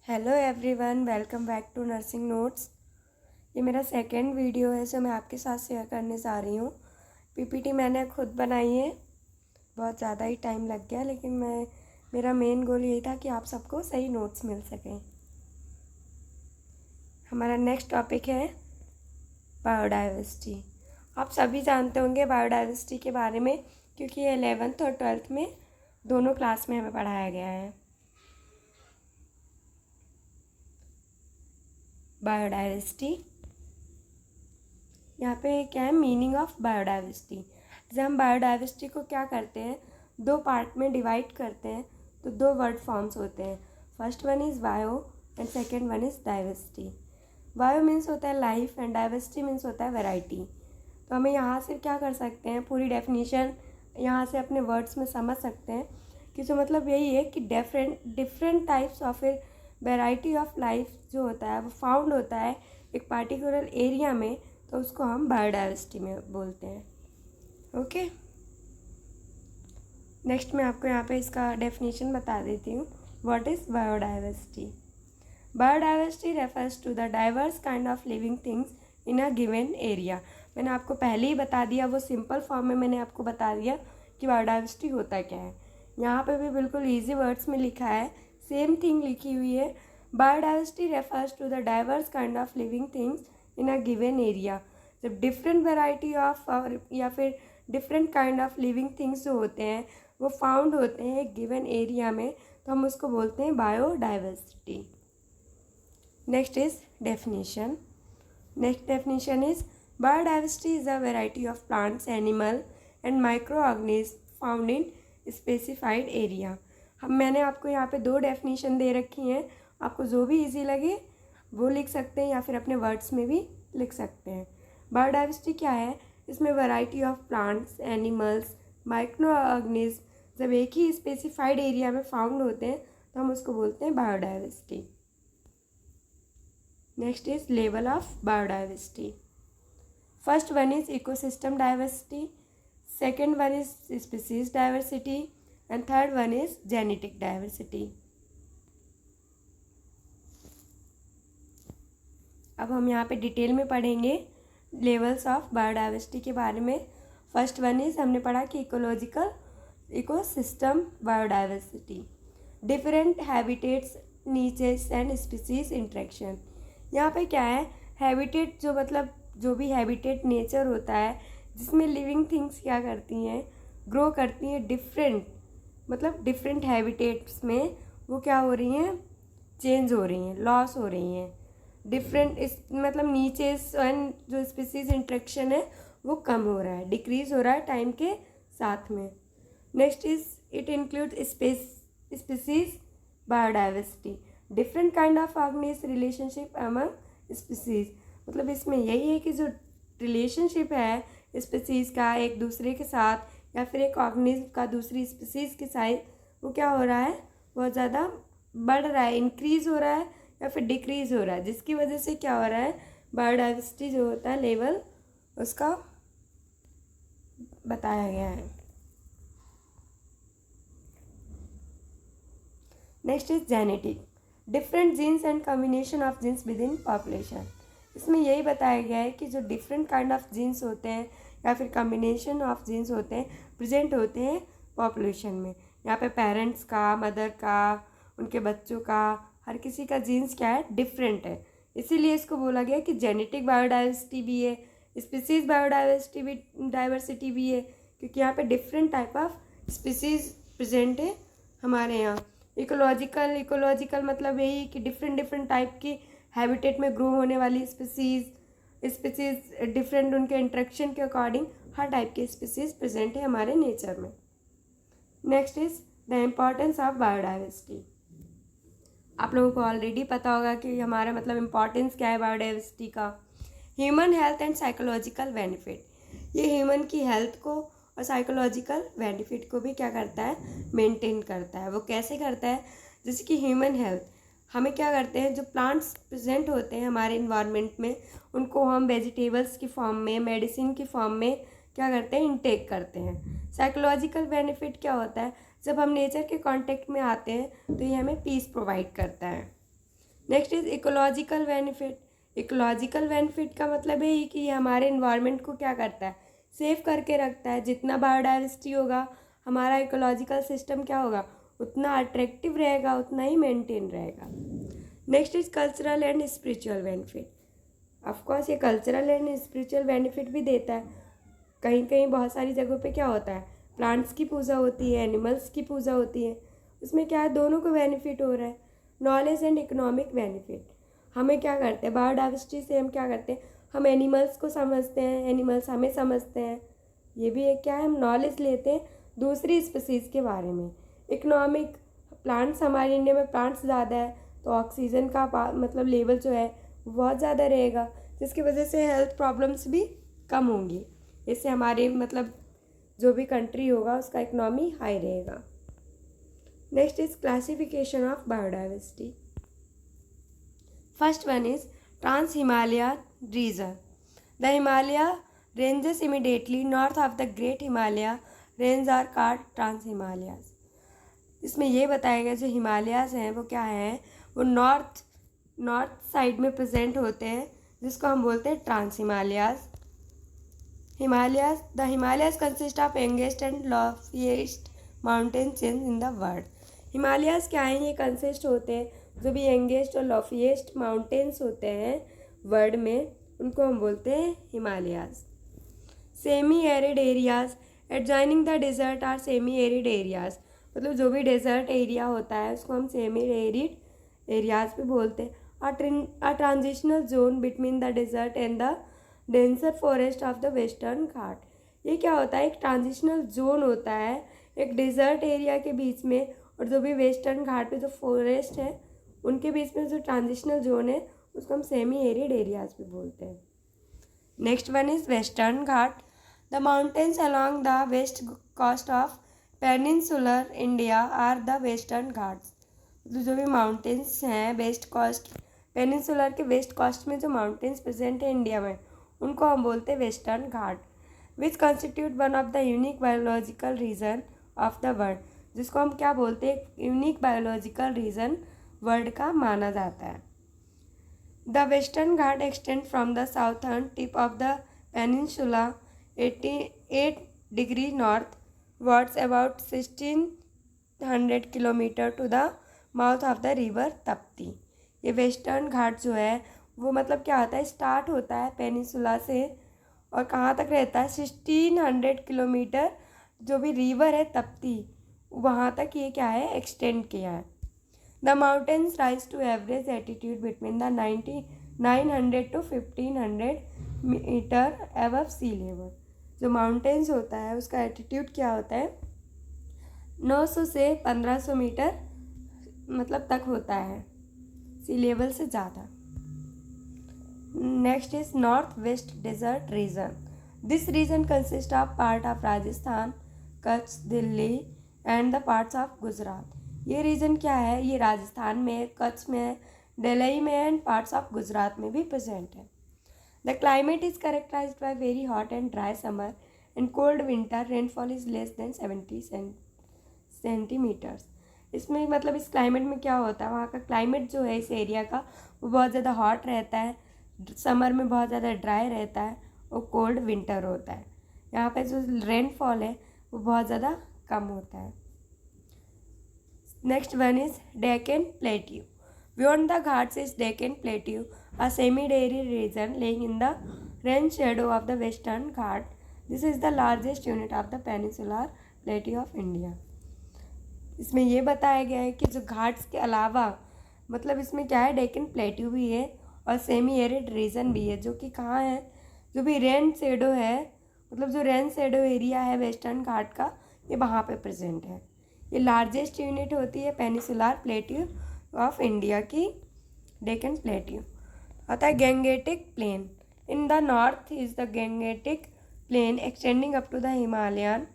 Hello everyone, welcome back to nursing notes. ये मेरा second video है जो मैं आपके साथ शेयर करने जा रही हूँ। पीपीटी मैंने खुद बनाई है, बहुत ज़्यादा ही टाइम लग गया, लेकिन मेरा मेन गोल यही था कि आप सबको सही नोट्स मिल सकें। हमारा नेक्स्ट टॉपिक है बायोडाइवर्सिटी। आप सभी जानते होंगे बायोडाइवर्सिटी के बारे में, क्योंकि ये 11th और 12th में दोनों क्लास में हमें पढ़ाया गया है। बायोडाइवर्सिटी, यहाँ पे क्या है मीनिंग ऑफ बायोडाइवर्सिटी। जैसे हम बायोडाइवर्सिटी को क्या करते हैं, दो पार्ट में डिवाइड करते हैं, तो दो वर्ड फॉर्म्स होते हैं। First one is bio and second one is diversity. Bio means होता है लाइफ एंड डाइवर्सिटी मीन्स होता है वैरायटी। तो हमें यहाँ से क्या कर सकते हैं, पूरी डेफिनेशन यहाँ से अपने वर्ड्स में समझ सकते हैं कि जो मतलब यही है कि different types of variety of life जो होता है वो फाउंड होता है एक पार्टिकुलर एरिया में, तो उसको हम बायोडाइवर्सिटी में बोलते हैं। ओके, नेक्स्ट मैं आपको यहाँ पे इसका डेफिनेशन बता देती हूँ। What is biodiversity? Biodiversity refers to the diverse kind of living things in a given area. मैंने आपको पहले ही बता दिया, वो सिंपल फॉर्म में मैंने आपको बता दिया कि बायोडाइवर्सिटी होता क्या है। यहाँ पे भी बिल्कुल ईजी वर्ड्स में लिखा है, सेम थिंग लिखी हुई है। Biodiversity refers to the diverse kind of living things in a given area. जब डिफरेंट वेराइटी ऑफ और या फिर different kind of living things जो होते हैं वो फाउंड होते हैं एक गिवन एरिया में, तो हम उसको बोलते हैं biodiversity. Next is definition. Next definition is biodiversity is a variety of plants, animal and micro organism found in specified area. मैंने आपको यहाँ पे दो डेफिनेशन दे रखी हैं, आपको जो भी इजी लगे वो लिख सकते हैं या फिर अपने वर्ड्स में भी लिख सकते हैं। बायोडाइवर्सिटी क्या है, इसमें variety of plants, animals, micro organism जब एक ही स्पेसिफाइड एरिया में फाउंड होते हैं तो हम उसको बोलते हैं biodiversity. Next is level of biodiversity. First one is ecosystem diversity, second one is species diversity and third one is genetic diversity. अब हम यहाँ पे डिटेल में पढ़ेंगे लेवल्स ऑफ बायोडाइवर्सिटी के बारे में। फर्स्ट वन इज हमने पढ़ा कि ecosystem biodiversity, different habitats, niches and species interaction. यहाँ पे क्या है, हैबिटेट जो मतलब जो भी हैबिटेट नेचर होता है जिसमें लिविंग थिंग्स क्या करती हैं, ग्रो करती हैं, डिफरेंट हैबिटेट्स में वो क्या हो रही हैं, चेंज हो रही हैं, लॉस हो रही हैं। डिफरेंट इस मतलब नीचे एंड जो स्पीसीज इंट्रैक्शन है वो कम हो रहा है, डिक्रीज हो रहा है टाइम के साथ में। Next is it include species biodiversity, different kind of organism relationship among species. मतलब इसमें यही है कि जो रिलेशनशिप है स्पीसीज का एक दूसरे के साथ या फिर एक ऑर्गेनिज्म का दूसरी स्पीसीज के साथ, वो क्या हो रहा है, बहुत ज़्यादा बढ़ रहा है, इंक्रीज हो रहा है या फिर डिक्रीज हो रहा है, जिसकी वजह से क्या हो रहा है, बायोडाइवर्सिटी जो होता है लेवल उसका बताया गया है। Next is genetic, different genes and combination of genes within population. इसमें यही बताया गया है कि जो डिफरेंट काइंड ऑफ जीन्स होते हैं या फिर कॉम्बिनेशन ऑफ जीन्स होते हैं प्रेजेंट होते हैं पॉपुलेशन में। यहाँ पे पेरेंट्स का, मदर का, उनके बच्चों का, हर किसी का जीन्स क्या है, डिफरेंट है, इसीलिए इसको बोला गया कि जेनेटिक बायोडाइवर्सिटी भी है, स्पीसीज डाइवर्सिटी भी है, क्योंकि यहाँ पे different type of species present है हमारे यहाँ। इकोलॉजिकल मतलब यही कि डिफरेंट टाइप की हैबिटेट में ग्रो होने वाली स्पीसीज डिफरेंट उनके इंट्रैक्शन के अकॉर्डिंग हर टाइप के स्पीसीज प्रेजेंट है हमारे नेचर में। Next is the importance of biodiversity. आप लोगों को ऑलरेडी पता होगा कि हमारा मतलब इम्पॉर्टेंस क्या है बायोडाइवर्सिटी का। Human health and psychological benefit, ये ह्यूमन की हेल्थ को और साइकोलॉजिकल बेनिफिट को भी क्या करता है, मेंटेन करता है। वो कैसे करता है, जैसे कि ह्यूमन हेल्थ, हमें क्या करते हैं, जो प्लांट्स प्रेजेंट होते हैं हमारे इन्वायरमेंट में उनको हम वेजिटेबल्स की फॉर्म में, मेडिसिन की फॉर्म में क्या करते हैं, इनटेक करते हैं। साइकोलॉजिकल बेनिफिट क्या होता है, जब हम नेचर के कांटेक्ट में आते हैं तो ये हमें पीस प्रोवाइड करता है। Next is ecological benefit. Ecological benefit का मतलब है कि ये हमारे इन्वायरमेंट को क्या करता है, सेव करके रखता है। जितना बायोडाइवर्सिटी होगा हमारा इकोलॉजिकल सिस्टम क्या होगा, उतना अट्रैक्टिव रहेगा, उतना ही मेंटेन रहेगा। Next is cultural and spiritual benefit. Of course ये कल्चरल एंड स्पिरिचुअल बेनिफिट भी देता है। कहीं कहीं बहुत सारी जगहों पे क्या होता है, प्लांट्स की पूजा होती है, एनिमल्स की पूजा होती है, उसमें क्या है, दोनों को बेनिफिट हो रहा है। नॉलेज एंड इकोनॉमिक बेनिफिट, हमें क्या करते हैं, बायोडाइवर्सिटी से हम क्या करते हैं, हम एनिमल्स को समझते हैं, एनिमल्स हमें समझते हैं। ये भी एक क्या है, हम नॉलेज लेते हैं दूसरी स्पीसीज़ के बारे में। इकोनॉमिक, प्लांट्स, हमारे इंडिया में प्लांट्स ज़्यादा है तो ऑक्सीजन का मतलब लेवल जो है वो बहुत ज़्यादा रहेगा, जिसकी वजह से हेल्थ प्रॉब्लम्स भी कम होंगी। इससे हमारे मतलब जो भी कंट्री होगा उसका इकोनॉमी हाई रहेगा। Next is classification of biodiversity. First one is trans Himalaya region. The Himalaya ranges immediately north of the great Himalaya range are called trans Himalayas. इसमें ये बताया गया जो हिमालयाज हैं वो क्या हैं, वो नॉर्थ साइड में प्रेजेंट होते हैं, जिसको हम बोलते हैं trans Himalayas. The Himalayas consist of youngest and loftiest mountain chain in the world. Himalayas क्या हैं, ये कंसिस्ट होते हैं जो भी यंगेस्ट और लॉफ्टिएस्ट माउंटेन्स होते हैं वर्ल्ड में, उनको हम बोलते हैं Himalayas. Semi arid areas adjoining the desert are semi arid areas. मतलब जो भी डेजर्ट एरिया होता है उसको हम सेमी एरिड एरियाज भी बोलते हैं। A transitional zone between the desert and the denser forest of the western Ghat. ये क्या होता है, एक ट्रांजिशनल जोन होता है एक डेजर्ट एरिया के बीच में और जो भी वेस्टर्न घाट पे जो फॉरेस्ट है उनके बीच में जो ट्रांजिशनल जोन है उसको हम सेमी एरिड एरियाज भी बोलते हैं। Next one is Western Ghat. The mountains along the west coast of peninsular India are the Western Ghats. जो भी माउंटेन्स हैं वेस्ट कोस्ट, पेनिनसुलर के वेस्ट कोस्ट में जो माउंटेन्स प्रेजेंट है इंडिया में, उनको हम बोलते हैं Western Ghat. Which constitute one of the unique biological region of the world, जिसको हम क्या बोलते हैं, यूनिक बायोलॉजिकल रीजन वर्ल्ड का माना जाता है। The western Ghat extend from the southern tip of the peninsula 88 degree northwards about 1600 kilometre to the mouth of the river Tapti. ये वेस्टर्न घाट जो है वो मतलब क्या होता है, स्टार्ट होता है पेनिनसुला से और कहाँ तक रहता है 1600 किलोमीटर, जो भी रिवर है तप्ती वहाँ तक ये क्या है एक्सटेंड किया है। The mountains rise to average attitude between the 900 to 1500 metre above sea level. जो माउंटेन्स होता है उसका एटीट्यूड क्या होता है, 900 से 1500 मीटर मतलब तक होता है, सी लेवल से ज़्यादा। Next is north west desert region. This region consist of part of Rajasthan, Kutch, Delhi and the parts of Gujarat. ये रीजन क्या है, ये राजस्थान में, कच्छ में, दिल्ली में एंड पार्ट्स ऑफ गुजरात में भी प्रेजेंट है। The climate is characterised by very hot and dry summer and cold winter, rainfall is less than 70 centimetres. इसमें मतलब इस क्लाइमेट में क्या होता है, वहाँ का क्लाइमेट जो है इस एरिया का वो बहुत ज़्यादा हॉट रहता है, समर में बहुत ज़्यादा ड्राई रहता है और कोल्ड विंटर होता है। यहाँ पे जो रेनफॉल है वो बहुत ज़्यादा कम होता है। Next one is Deccan plateau. Beyond the Ghats is Deccan plateau, a semi arid region laying in the rain shadow of the western Ghat. This is the largest unit of the peninsular plateau of India. इसमें ये बताया गया है कि जो घाट्स के अलावा मतलब इसमें क्या है, डेक्कन प्लेट्यू भी है और सेमी एरिड रीजन भी है, जो कि कहाँ है, जो भी रेन शेडो है मतलब जो रेन शेडो एरिया है वेस्टर्न घाट का, ये वहाँ पे प्रेजेंट है। ये लार्जेस्ट यूनिट होती है पेनिनसुलर प्लेट्यू ऑफ इंडिया की, डेक्कन प्लेट्यू। आता है Gangetic plain. In the north is the Gangetic plain extending up to the Himalayan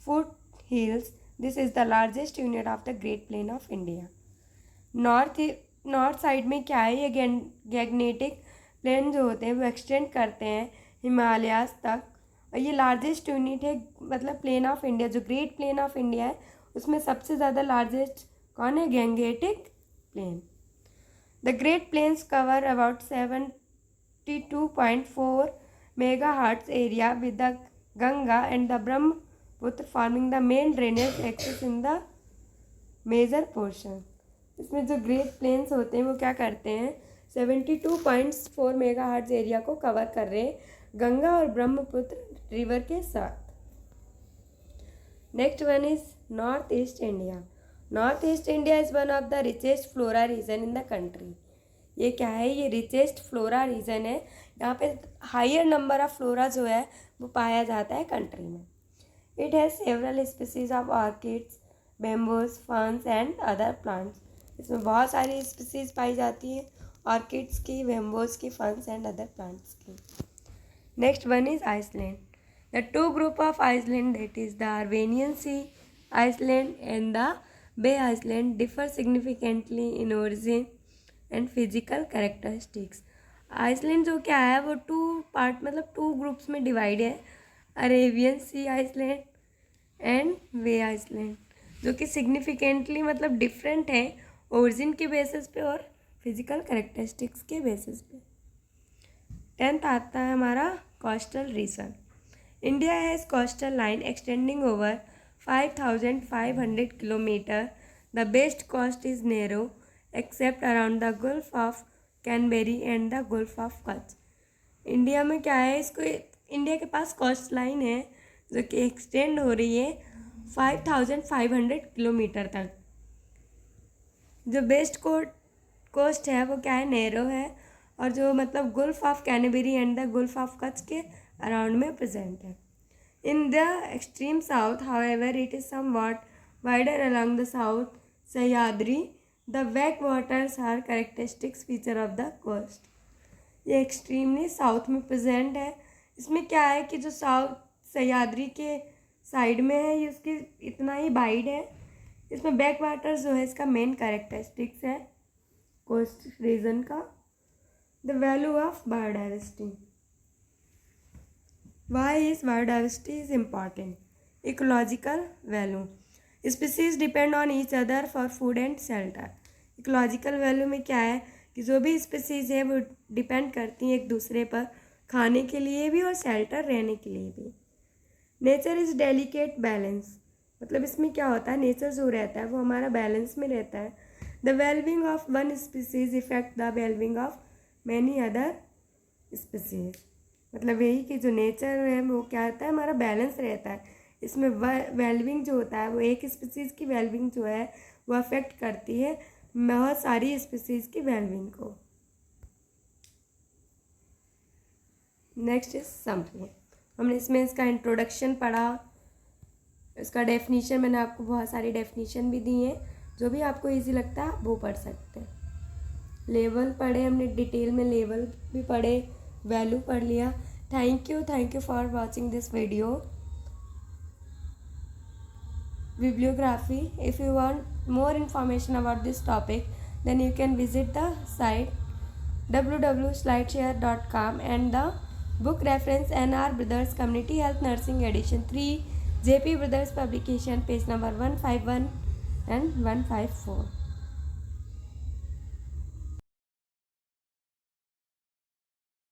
foothills. This is the largest unit of the great plain of India. North side में क्या है, ये Gangetic plane जो होते हैं वो एक्सटेंड करते हैं हिमालयाज तक, और ये लार्जेस्ट यूनिट है मतलब प्लेन ऑफ इंडिया, जो ग्रेट प्लेन ऑफ इंडिया है उसमें सबसे ज़्यादा लार्जेस्ट कौन है, Gangetic plain. The Great Plains cover about 72.4 megahertz area with the Ganga and the Brahmaputra forming the main drainage axis in the major portion. इसमें जो great planes होते हैं वो क्या करते हैं, 72.4 मेगाहर्ट्ज एरिया को कवर कर रहे हैं गंगा और ब्रह्मपुत्र रिवर के साथ. Next one is north east India. North east India is one of the richest flora region in the country. ये क्या है, ये रिचेस्ट फ्लोरा रीजन है. यहाँ पे हायर नंबर ऑफ फ्लोरा जो है वो पाया जाता है कंट्री में. It has several species of orchids, bamboos, ferns and other plants. इसमें बहुत सारी स्पीसीज पाई जाती है, ऑर्किड्स की, बेम्बूज की, फर्न्स एंड अदर प्लांट्स की. Next one is island. The two group of island that is the Arabian sea island and the bay island differ significantly in origin and physical characteristics. Island जो क्या है वो two part मतलब two groups में divide है, Arabian sea island and bay island, जो कि significantly मतलब डिफरेंट है ओरिजिन के बेसिस पे और फिजिकल कैरेक्टरिस्टिक्स के बेसिस पे. 10th आता है हमारा coastal region. India has coastal line extending over 5,500 kilometre. The best coast is narrow except around the gulf of Cambay and the gulf of Kutch. India में क्या है, इसको इंडिया के पास कोस्ट लाइन है जो कि एक्सटेंड हो रही है 5,500 किलोमीटर तक. जो बेस्ट कोस्ट है वो क्या है, नैरो है, और जो मतलब gulf of Cambay and the gulf of Kutch के अराउंड में प्रेजेंट है. In the extreme south however it is somewhat wider along the south Sahyadri. The back waters are characteristics feature of the coast. ये एक्सट्रीमली साउथ में present है. इसमें क्या है कि जो साउथ सह्याद्री के साइड में है ये उसकी इतना ही वाइड है. इसमें बैक वाटर्स जो है इसका मेन कैरेक्टरिस्टिक्स है कोस्ट रीजन का. The value of biodiversity. Why is biodiversity is important. Ecological value. Species depend on each other for food and shelter. Ecological value में क्या है कि जो भी स्पीसीज है वो डिपेंड करती हैं एक दूसरे पर, खाने के लिए भी और शेल्टर रहने के लिए भी. Nature is delicate balance. मतलब इसमें क्या होता है, नेचर जो रहता है वो हमारा बैलेंस में रहता है. The wellbeing of one species effect the wellbeing of many other species. मतलब यही कि जो नेचर है वो क्या होता है, हमारा बैलेंस रहता है. इसमें वेलबिंग जो होता है वो एक स्पीसीज की वेलबिंग जो है वो अफेक्ट करती है बहुत सारी स्पीसीज की वेलबिंग को. Next is summary. हमने इसमें इसका इंट्रोडक्शन पढ़ा, इसका डेफिनीशन मैंने आपको बहुत सारी डेफिनीशन भी दी हैं, जो भी आपको इजी लगता है वो पढ़ सकते हैं. लेवल पढ़े हमने डिटेल में, लेवल भी पढ़े, वैल्यू पढ़ लिया. Thank you for watching this video. Bibliography. If you want more information about this topic, then you can visit the site www.slideshare.com and the book reference NR Brothers Community Health Nursing Edition 3 JP Brothers Publication, page number 151 and 154.